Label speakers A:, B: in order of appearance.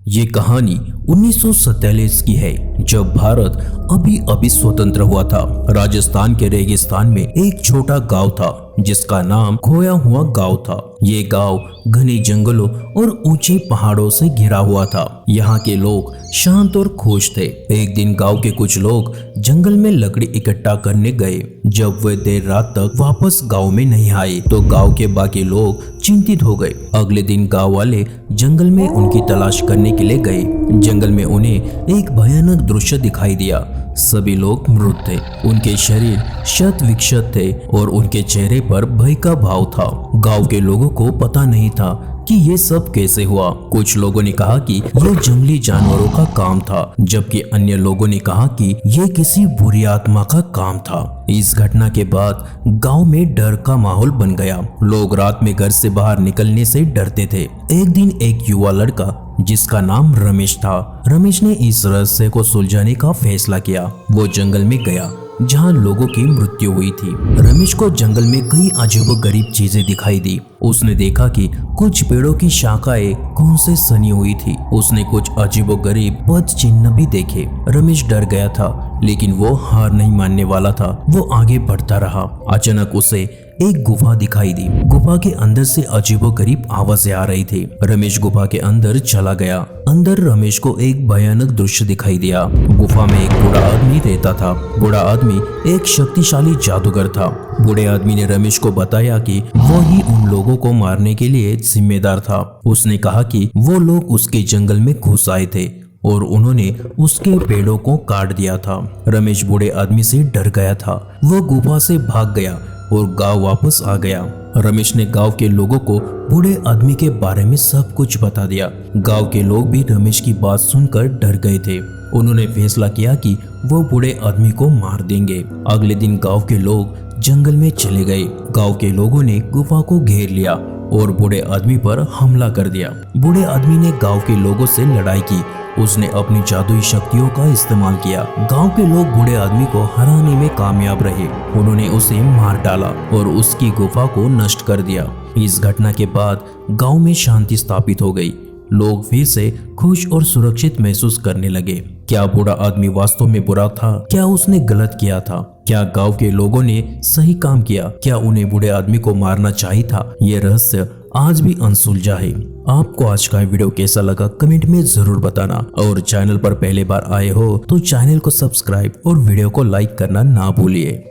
A: ये कहानी 1947 की है, जब भारत अभी अभी स्वतंत्र हुआ था। राजस्थान के रेगिस्तान में एक छोटा गांव था जिसका नाम खोया हुआ गांव था। ये गांव घने जंगलों और ऊंचे पहाड़ों से घिरा हुआ था। यहाँ के लोग शांत और खुश थे। एक दिन गांव के कुछ लोग जंगल में लकड़ी इकट्ठा करने गए। जब वे देर रात तक वापस गांव में नहीं आए तो गांव के बाकी लोग चिंतित हो गए। अगले दिन गांव वाले जंगल में उनकी तलाश करने के लिए गए। जंगल में उन्हें एक भयानक दृश्य दिखाई दिया। सभी लोग मृत थे, उनके शरीर क्षत विक्षत थे और उनके चेहरे पर भय का भाव था। गांव के लोगों को पता नहीं था कि ये सब कैसे हुआ। कुछ लोगों ने कहा कि यह जंगली जानवरों का काम था, जबकि अन्य लोगों ने कहा कि यह किसी बुरी आत्मा का काम था। इस घटना के बाद गांव में डर का माहौल बन गया। लोग रात में घर से बाहर निकलने से डरते थे। एक दिन एक युवा लड़का जिसका नाम रमेश था, रमेश ने इस रहस्य को सुलझाने का फैसला किया। वो जंगल में गया जहाँ लोगों की मृत्यु हुई थी। रमेश को जंगल में कई अजीबोगरीब चीजें दिखाई दी। उसने देखा कि कुछ पेड़ों की शाखाएं खून से सनी हुई थी। उसने कुछ अजीबोगरीब पद चिन्ह भी देखे। रमेश डर गया था, लेकिन वो हार नहीं मानने वाला था। वो आगे बढ़ता रहा। अचानक उसे एक गुफा दिखाई दी। गुफा के अंदर से अजीबोगरीब आवाजें आ रही थी। रमेश गुफा के अंदर चला गया। अंदर रमेश को एक भयानक दृश्य दिखाई दिया। गुफा में एक बूढ़ा आदमी रहता था। बूढ़ा आदमी एक शक्तिशाली जादूगर था। बूढ़े आदमी ने रमेश को बताया कि वो ही उन लोगों को मारने के लिए जिम्मेदार था। उसने कहा कि वो लोग उसके जंगल में घुस आए थे और उन्होंने उसके पेड़ों को काट दिया था। रमेश बूढ़े आदमी से डर गया था। वो गुफा से भाग गया और गांव वापस आ गया। रमेश ने गांव के लोगों को बूढ़े आदमी के बारे में सब कुछ बता दिया। गांव के लोग भी रमेश की बात सुनकर डर गए थे। उन्होंने फैसला किया कि वो बूढ़े आदमी को मार देंगे। अगले दिन गांव के लोग जंगल में चले गए। गांव के लोगों ने गुफा को घेर लिया और बूढ़े आदमी पर हमला कर दिया। बूढ़े आदमी ने गांव के लोगों से लड़ाई की। उसने अपनी जादुई शक्तियों का इस्तेमाल किया। गांव के लोग बूढ़े आदमी को हराने में कामयाब रहे। उन्होंने उसे मार डाला और उसकी गुफा को नष्ट कर दिया। इस घटना के बाद गांव में शांति स्थापित हो गई। लोग फिर से खुश और सुरक्षित महसूस करने लगे। क्या बूढ़ा आदमी वास्तव में बुरा था? क्या उसने गलत किया था? क्या गांव के लोगों ने सही काम किया? क्या उन्हें बूढ़े आदमी को मारना चाहिए था? ये रहस्य आज भी अनसुलझा है। आपको आज का वीडियो कैसा लगा कमेंट में जरूर बताना, और चैनल पर पहले बार आए हो तो चैनल को सब्सक्राइब और वीडियो को लाइक करना ना भूलिए।